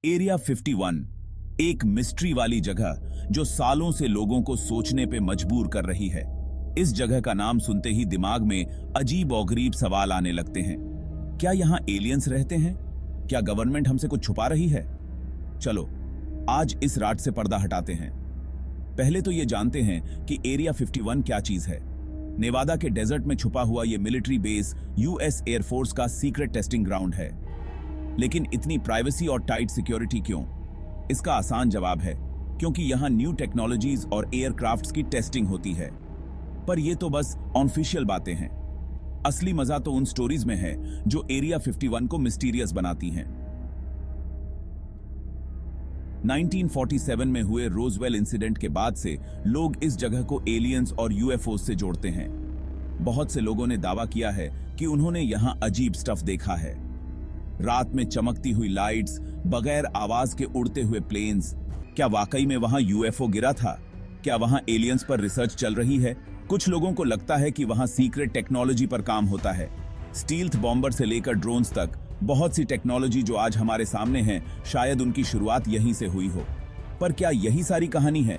Area 51 एक mystery वाली जगह जो सालों से लोगों को सोचने पे मजबूर कर रही है। इस जगह का नाम सुनते ही दिमाग में अजीब और गरीब सवाल आने लगते हैं। क्या यहां एलियंस रहते हैं? क्या गवर्नमेंट हमसे कुछ छुपा रही है? चलो आज इस रात से पर्दा हटाते हैं। पहले तो ये जानते हैं कि एरिया 51 क्या चीज है। नेवादा के डेजर्ट में छुपा हुआ ये मिलिट्री बेस यूएस एयरफोर्स का सीक्रेट टेस्टिंग ग्राउंड है। लेकिन इतनी प्राइवेसी और टाइट सिक्योरिटी क्यों? इसका आसान जवाब है क्योंकि यहां न्यू टेक्नोलॉजीज और एयरक्राफ्ट्स की टेस्टिंग होती है। पर ये तो बस ऑफिशियल बातें हैं। असली मजा तो उन स्टोरीज में है जो एरिया 51 को मिस्टीरियस बनाती हैं। 1947 में हुए रोजवेल इंसिडेंट के बाद से लोग इस जगह को एलियंस और यूएफओ से जोड़ते हैं। बहुत से लोगों ने दावा किया है कि उन्होंने यहां अजीब स्टफ देखा है। रात में चमकती हुई लाइट्स, बगैर आवाज के उड़ते हुए प्लेन्स। क्या वाकई में वहां यूएफओ गिरा था? क्या वहां एलियंस पर रिसर्च चल रही है? कुछ लोगों को लगता है कि वहां सीक्रेट टेक्नोलॉजी पर काम होता है। स्टील्थ बॉम्बर से लेकर ड्रोन्स तक बहुत सी टेक्नोलॉजी जो आज हमारे सामने है, शायद उनकी शुरुआत यहीं से हुई हो। पर क्या यही सारी कहानी है?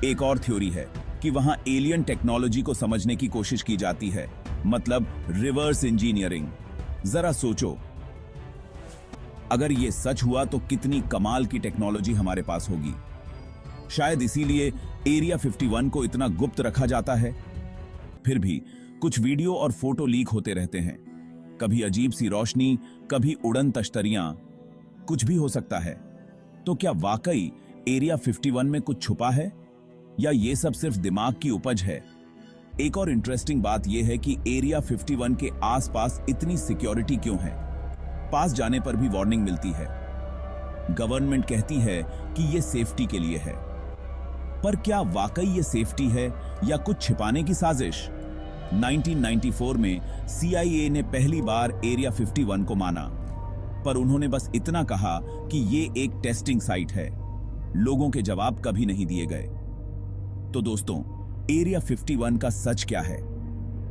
एक और थ्योरी है कि वहां एलियन टेक्नोलॉजी को समझने की कोशिश की जाती है, मतलब रिवर्स इंजीनियरिंग। जरा सोचो, अगर ये सच हुआ तो कितनी कमाल की टेक्नोलॉजी हमारे पास होगी। शायद इसीलिए एरिया 51 को इतना गुप्त रखा जाता है। फिर भी कुछ वीडियो और फोटो लीक होते रहते हैं। कभी अजीब सी रोशनी, कभी उड़न तश्तरियां, कुछ भी हो सकता है। तो क्या वाकई एरिया 51 में कुछ छुपा है या ये सब सिर्फ दिमाग की उपज है? एक और इंटरेस्टिंग बात यह है कि एरिया 51 के आसपास इतनी सिक्योरिटी क्यों है? पास जाने पर भी वार्निंग मिलती है। गवर्नमेंट कहती है कि यह सेफ्टी के लिए है। पर क्या वाकई ये सेफ्टी है या कुछ छिपाने की साजिश? 1994 में CIA ने पहली बार एरिया 51 को माना, पर उन्होंने बस इतना कहा कि ये एक टेस्टिंग साइट है। लोगों के जवाब कभी नहीं दिए गए। तो दोस्तों, एरिया 51 का सच क्या है?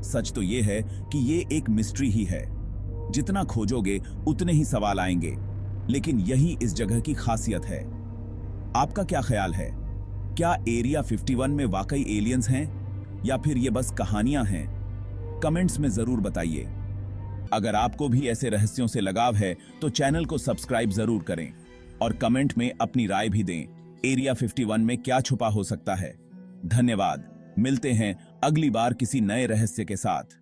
सच तो ये है कि ये एक मिस्ट्री ही है। जितना खोजोगे उतने ही सवाल आएंगे, लेकिन यही इस जगह की खासियत है। आपका क्या ख्याल है? क्या एरिया 51 में वाकई एलियंस हैं या फिर ये बस कहानियां हैं? कमेंट्स में जरूर बताइए। अगर आपको भी ऐसे रहस्यों से लगाव है तो चैनल को सब्सक्राइब जरूर करें और कमेंट में अपनी राय भी दें। एरिया 51 में क्या छुपा हो सकता है? धन्यवाद। मिलते हैं अगली बार किसी नए रहस्य के साथ।